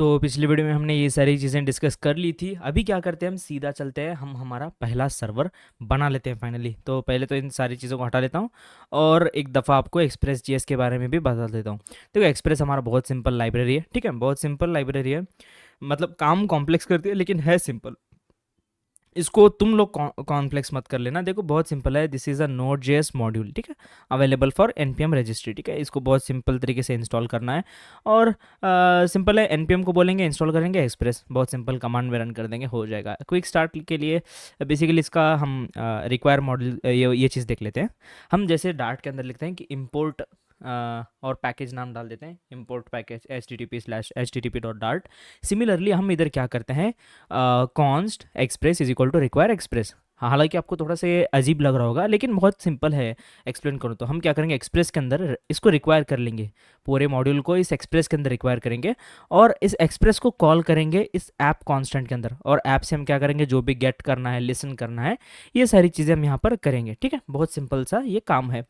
तो पिछली वीडियो में हमने ये सारी चीज़ें डिस्कस कर ली थी। अभी क्या करते हैं, हम सीधा चलते हैं, हम हमारा पहला सर्वर बना लेते हैं फाइनली। तो पहले तो इन सारी चीज़ों को हटा लेता हूँ और एक दफ़ा आपको एक्सप्रेस जीएस के बारे में भी बता देता हूँ। देखो, एक्सप्रेस हमारा बहुत सिंपल लाइब्रेरी है, ठीक है, बहुत सिंपल लाइब्रेरी है। मतलब काम कॉम्प्लेक्स करती है लेकिन है सिंपल। इसको तुम लोग कॉम्प्लेक्स मत कर लेना। देखो, बहुत सिंपल है। This is a node JS module, ठीक है, अवेलेबल फॉर npm रजिस्ट्री, ठीक है। इसको बहुत सिंपल तरीके से इंस्टॉल करना है और सिंपल है। npm को बोलेंगे, इंस्टॉल करेंगे, एक्सप्रेस बहुत सिंपल कमांड में रन कर देंगे, हो जाएगा। क्विक स्टार्ट के लिए बेसिकली इसका हम रिक्वायर मॉड्यूल ये चीज़ देख लेते हैं। हम जैसे डार्ट के अंदर लिखते हैं कि इम्पोर्ट और पैकेज नाम डाल देते हैं, इम्पोर्ट पैकेज http/http.dart। सिमिलरली हम इधर क्या करते हैं, const express is equal to require express. हालांकि आपको थोड़ा सा ये अजीब लग रहा होगा लेकिन बहुत सिंपल है। एक्सप्लेन करूँ तो हम क्या करेंगे, एक्सप्रेस के अंदर इसको रिक्वायर कर लेंगे, पूरे मॉड्यूल को इस एक्सप्रेस के अंदर रिक्वायर करेंगे और इस एक्सप्रेस को कॉल करेंगे इस ऐप कांस्टेंट के अंदर। और ऐप से हम क्या करेंगे, जो भी गेट करना है, लिसन करना है, ये सारी चीज़ें हम यहाँ पर करेंगे, ठीक है। बहुत सिंपल सा ये काम है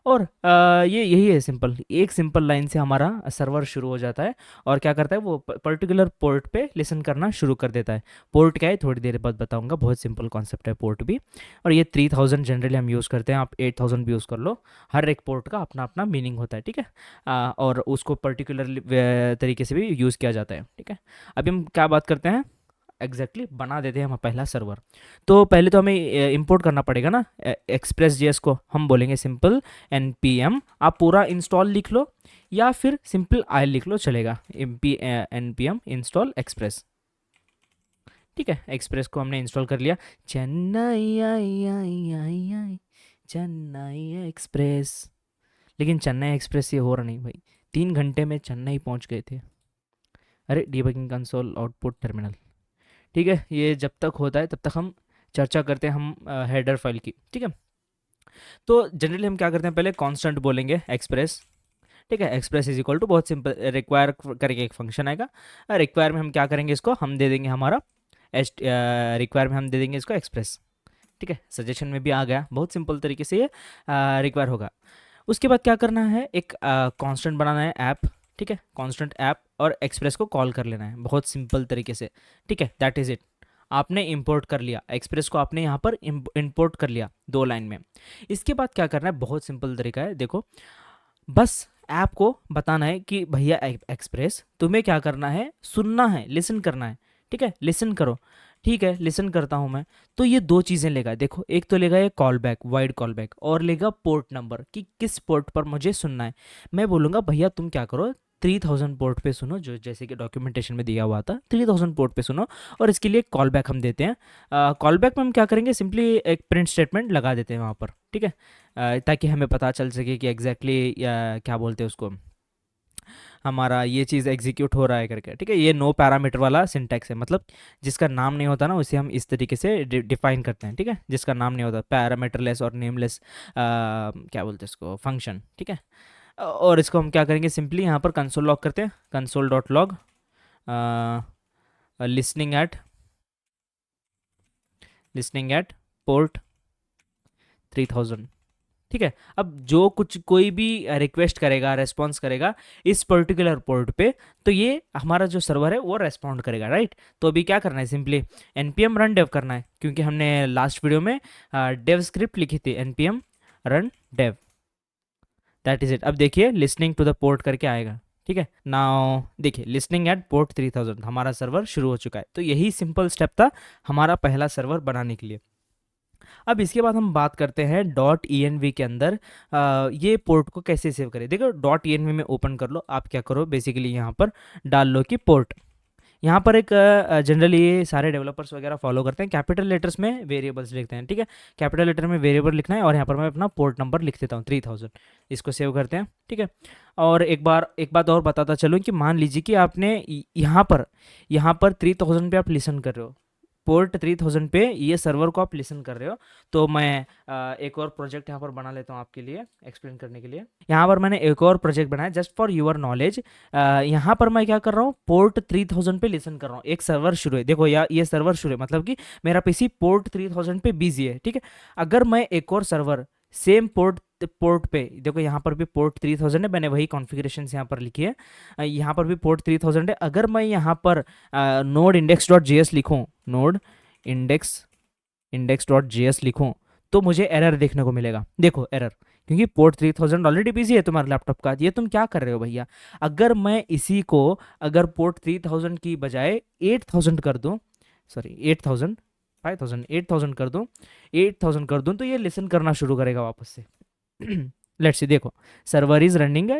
और ये यही है सिंपल। एक सिंपल लाइन से हमारा सर्वर शुरू हो जाता है और क्या करता है, वो पर्टिकुलर पोर्ट पे लिसन करना शुरू कर देता है। पोर्ट क्या है थोड़ी देर बाद बताऊंगा, बहुत सिंपल कॉन्सेप्ट है पोर्ट भी। और ये 3000 जनरली हम यूज़ करते हैं, आप 8000 भी यूज़ कर लो। हर एक पोर्ट का अपना अपना मीनिंग होता है, ठीक है। और उसको पर्टिकुलर तरीके से भी यूज़ किया जाता है, ठीक है। अभी हम क्या बात करते हैं, बना देते हैं हम पहला सर्वर। तो पहले तो हमें इंपोर्ट करना पड़ेगा ना एक्सप्रेस जेएस को। हम बोलेंगे सिंपल npm, आप पूरा इंस्टॉल लिख लो या फिर सिंपल आई लिख लो, चलेगा। npm इंस्टॉल एक्सप्रेस, ठीक है। एक्सप्रेस को हमने इंस्टॉल कर लिया। चेन्नई आई आई आई आई, चेन्नई एक्सप्रेस। लेकिन चेन्नई एक्सप्रेस ये हो रहा नहीं भाई, 3 घंटे में चेन्नई पहुंच गए थे। अरे डीबगिंग कंसोल आउटपुट टर्मिनल, ठीक है। ये जब तक होता है तब तक हम चर्चा करते हैं हम हेडर फाइल की, ठीक है। तो जनरली हम क्या करते हैं, पहले कांस्टेंट बोलेंगे एक्सप्रेस, ठीक है। एक्सप्रेस इज इक्वल टू, बहुत सिंपल, रिक्वायर करके एक फंक्शन आएगा। रिक्वायर में हम क्या करेंगे, इसको हम दे देंगे हमारा रिक्वायर में हम दे देंगे इसको एक्सप्रेस, ठीक है। सजेशन में भी आ गया, बहुत सिंपल तरीके से ये रिक्वायर होगा। उसके बाद क्या करना है, एक कांस्टेंट बनाना है ऐप, ठीक है। कांस्टेंट ऐप और एक्सप्रेस को कॉल कर लेना है बहुत सिंपल तरीके से, ठीक है। That is it. आपने इंपोर्ट कर लिया एक्सप्रेस को, आपने यहाँ पर इंपोर्ट कर लिया 2 लाइन में। इसके बाद क्या करना है, बहुत सिंपल तरीका है, देखो। बस ऐप को बताना है कि भैया एक्सप्रेस तुम्हें क्या करना है, सुनना है, लिसन करना है, ठीक है। लिसन करो, ठीक है। लिसन करता हूँ मैं, तो ये 2 चीज़ें लेगा। देखो, एक तो लेगा ये call back, wide call back, और लेगा पोर्ट नंबर कि किस पोर्ट पर मुझे सुनना है। मैं बोलूँगा भैया तुम क्या करो, 3000 पोर्ट पे सुनो, जो जैसे कि डॉक्यूमेंटेशन में दिया हुआ था, 3000 पोर्ट पे सुनो। और इसके लिए कॉल बैक हम देते हैं। कॉल बैक में हम क्या करेंगे, सिंपली एक प्रिंट स्टेटमेंट लगा देते हैं वहाँ पर, ठीक है। ताकि हमें पता चल सके कि एग्जैक्टली क्या बोलते हैं उसको, हमारा ये चीज़ एग्जीक्यूट हो रहा है करके, ठीक है। ये नो पैरामीटर वाला सिंटैक्स है, मतलब जिसका नाम नहीं होता ना उसे हम इस तरीके से डिफाइन करते हैं, ठीक है। जिसका नाम नहीं होता, पैरामीटरलेस और नेमलेस क्या बोलते हैं इसको, फंक्शन, ठीक है। और इसको हम क्या करेंगे, सिंपली यहाँ पर कंसोल लॉग करते हैं, console dot log listening at port 3000, ठीक है। अब जो कुछ कोई भी रिक्वेस्ट करेगा, रेस्पॉन्स करेगा इस पर्टिकुलर पोर्ट पे, तो ये हमारा जो सर्वर है वो रेस्पॉन्ड करेगा, राइट। तो अभी क्या करना है, सिंपली npm रन डेव करना है, क्योंकि हमने लास्ट वीडियो में डेव स्क्रिप्ट लिखी थी, npm run dev, that is it. अब देखिए लिसनिंग टू द पोर्ट करके आएगा, ठीक है। नाउ देखिए, लिसनिंग एट पोर्ट 3000, हमारा सर्वर शुरू हो चुका है। तो यही सिंपल स्टेप था हमारा पहला सर्वर बनाने के लिए। अब इसके बाद हम बात करते हैं डॉट ई के अंदर ये पोर्ट को कैसे सेव करें। देखो, डॉट ई में ओपन कर लो, आप क्या करो, बेसिकली यहाँ पर डाल लो कि पोर्ट। यहाँ पर एक जनरली ये सारे डेवलपर्स वगैरह फॉलो करते हैं, कैपिटल लेटर्स में वेरिएबल्स लिखते हैं, ठीक है। कैपिटल लेटर में वेरिएबल लिखना है और यहाँ पर मैं अपना पोर्ट नंबर लिख देता हूँ 3000, इसको सेव करते हैं, ठीक है। और एक बात और बताता चलूँ कि मान लीजिए कि आपने यहाँ पर 3000 पे आप लिसन कर रहे हो, पोर्ट 3000 पे ये सर्वर को आप लिसन कर रहे हो। तो मैं एक और प्रोजेक्ट यहाँ पर बना लेता हूँ आपके लिए एक्सप्लेन करने के लिए। यहाँ पर मैंने एक और प्रोजेक्ट बनाया जस्ट फॉर योर नॉलेज। यहाँ पर मैं क्या कर रहा हूँ, पोर्ट 3000 पे लिसन कर रहा हूँ, एक सर्वर शुरू है। देखो ये सर्वर शुरू है, मतलब कि मेरा पीसी पोर्ट 3000 पे बिजी है, ठीक है। अगर मैं एक और सर्वर सेम पोर्ट पोर्ट पे देखो, यहाँ पर भी पोर्ट 3000 है, मैंने वही कॉन्फ़िगरेशन यहाँ पर लिखी है। यहाँ पर भी पोर्ट 3000 है। अगर मैं यहाँ पर node index dot J S लिखूँ, node index dot J S लिखूँ, तो मुझे एरर देखने को मिलेगा। देखो एरर, क्योंकि पोर्ट 3000 ऑलरेडी बिजी है तुम्हारे लैपटॉप का। ये तुम क्या कर रहे हो भैया? अगर मैं इसी को अगर पोर्ट 3000 की बजाय 8000 कर दूं, सॉरी 8000, 5000, 8000 कर दूं, 8000 कर दूं, तो ये लिसन करना शुरू करेगा वापस से। लेट्स सी, देखो server is running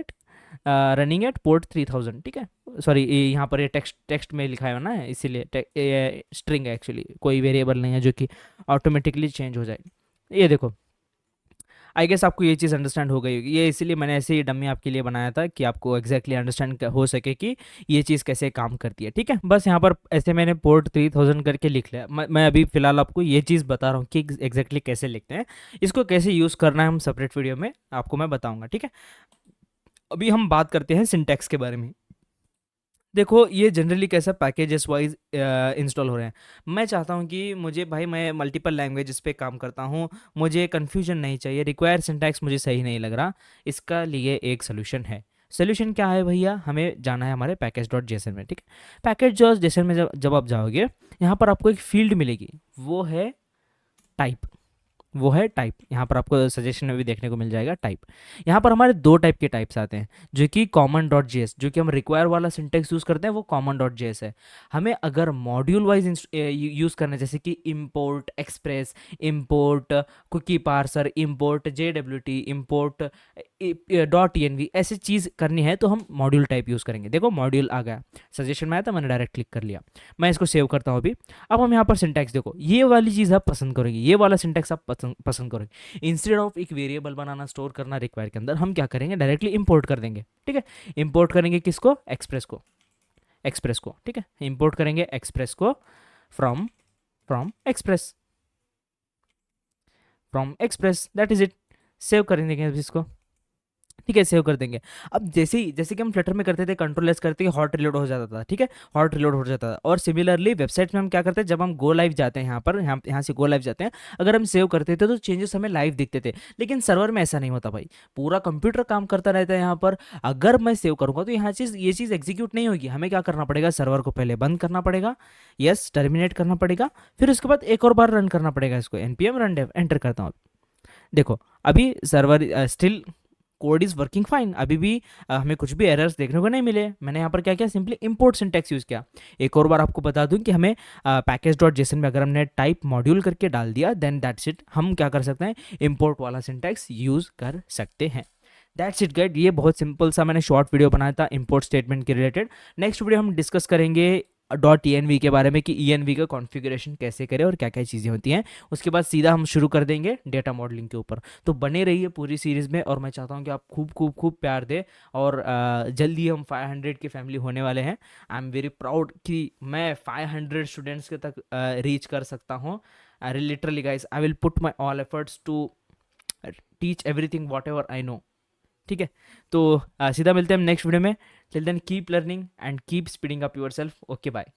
at port 3000, ठीक है। सॉरी, यहाँ पर ये टेक्स्ट में लिखा है ना, इसीलिए स्ट्रिंग है एक्चुअली, कोई वेरिएबल नहीं है जो कि ऑटोमेटिकली चेंज हो जाए। ये देखो, आई गेस आपको ये चीज़ अंडरस्टैंड हो गई होगी। ये इसीलिए मैंने ऐसे ही डमी आपके लिए बनाया था कि आपको एग्जैक्टली अंडरस्टैंड हो सके कि ये चीज़ कैसे काम करती है, ठीक है। बस यहाँ पर ऐसे मैंने पोर्ट 3000 करके लिख लिया। मैं अभी फिलहाल आपको ये चीज़ बता रहा हूँ कि एग्जैक्टली कैसे लिखते हैं। इसको कैसे यूज़ करना है हम सेपरेट वीडियो में आपको मैं बताऊँगा, ठीक है। अभी हम बात करते हैं सिंटैक्स के बारे में। देखो, ये जनरली कैसा पैकेजेस वाइज इंस्टॉल हो रहे हैं। मैं चाहता हूँ कि मुझे, भाई मैं मल्टीपल लैंग्वेजेस पे काम करता हूँ, मुझे कन्फ्यूजन नहीं चाहिए, रिक्वायर सिंटैक्स मुझे सही नहीं लग रहा। इसका लिए एक सोल्यूशन है। सोल्यूशन क्या है भैया? हमें जाना है हमारे पैकेज डॉट जेसन में, ठीक है। पैकेज डॉट जेसन में जब आप जाओगे, यहाँ पर आपको एक फील्ड मिलेगी, वो है टाइप। यहाँ पर आपको सजेशन में भी देखने को मिल जाएगा टाइप। यहाँ पर हमारे दो टाइप के टाइप्स आते हैं, जो कि कॉमन डॉट जेएस, जो कि हम रिक्वायर वाला सिंटेक्स यूज़ करते हैं, वो कॉमन डॉट जेएस है। हमें अगर मॉड्यूल वाइज यूज़ करना है, जैसे कि import express, import cookie parser, import JWT, import .env, ऐसी चीज़ करनी है, तो हम मॉड्यूल टाइप यूज़ करेंगे। देखो मॉड्यूल आ गया, सजेशन में आया था, मैंने डायरेक्ट क्लिक कर लिया। मैं इसको सेव करता हूँ अभी। अब हम यहाँ पर सिंटैक्स देखो, ये वाली चीज़ आप पसंद करोगे, ये वाला सिंटैक्स आप पसंद करोगे। इंस्टेड ऑफ एक वेरिएबल बनाना, स्टोर करना रिक्वायर के अंदर, हम क्या करेंगे, डायरेक्टली इंपोर्ट कर देंगे, ठीक है। इंपोर्ट करेंगे किसको? एक्सप्रेस को, ठीक है। इंपोर्ट करेंगे एक्सप्रेस को from express, that is it. Save कर देंगे इसको, ठीक है, सेव कर देंगे। अब जैसे कि हम फ्लटर में करते थे, कंट्रोल एस करते ही हॉट रिलोड हो जाता था, ठीक है, हॉट रिलोड हो जाता था। और सिमिलरली वेबसाइट में हम क्या करते हैं, जब हम गो लाइव जाते हैं, यहाँ से गो लाइव जाते हैं, अगर हम सेव करते थे तो चेंजेस हमें लाइव दिखते थे। लेकिन सर्वर में ऐसा नहीं होता भाई, पूरा कंप्यूटर काम करता रहता है यहाँ पर। अगर मैं सेव करूँगा तो ये चीज़ एग्जीक्यूट नहीं होगी। हमें क्या करना पड़ेगा, सर्वर को पहले बंद करना पड़ेगा, यस, टर्मिनेट करना पड़ेगा, फिर उसके बाद एक और बार रन करना पड़ेगा इसको। npm रन डेव एंटर करता हूँ। देखो अभी server still code is working fine, अभी भी हमें कुछ भी एरर्स देखने को नहीं मिले। मैंने यहाँ पर क्या किया, सिंपली इंपोर्ट सिंटैक्स यूज़ किया। एक और बार आपको बता दूं कि हमें पैकेज डॉट जेसन में अगर हमने टाइप मॉड्यूल करके डाल दिया, देन दैट्स इट, हम क्या कर सकते हैं, इंपोर्ट वाला सिंटैक्स यूज़ कर सकते हैं। That's it guide. ये बहुत सिंपल सा मैंने शॉर्ट वीडियो बनाया था इंपोर्ट स्टेटमेंट के रिलेटेड। नेक्स्ट वीडियो हम डिस्कस करेंगे .env के बारे में, कि env का कॉन्फ़िगरेशन कैसे करें और क्या क्या चीज़ें होती हैं। उसके बाद सीधा हम शुरू कर देंगे डेटा मॉडलिंग के ऊपर। तो बने रहिए पूरी सीरीज़ में, और मैं चाहता हूँ कि आप खूब खूब खूब प्यार दें, और जल्दी हम 500 की फैमिली होने वाले हैं। आई एम वेरी प्राउड कि मैं 500 स्टूडेंट्स के तक रीच कर सकता हूँ। Literally guys, I will put my all efforts to teach everything whatever I know, ठीक है। तो सीधा मिलते हैं हम नेक्स्ट वीडियो में। Till then keep learning and keep speeding up yourself. Okay bye.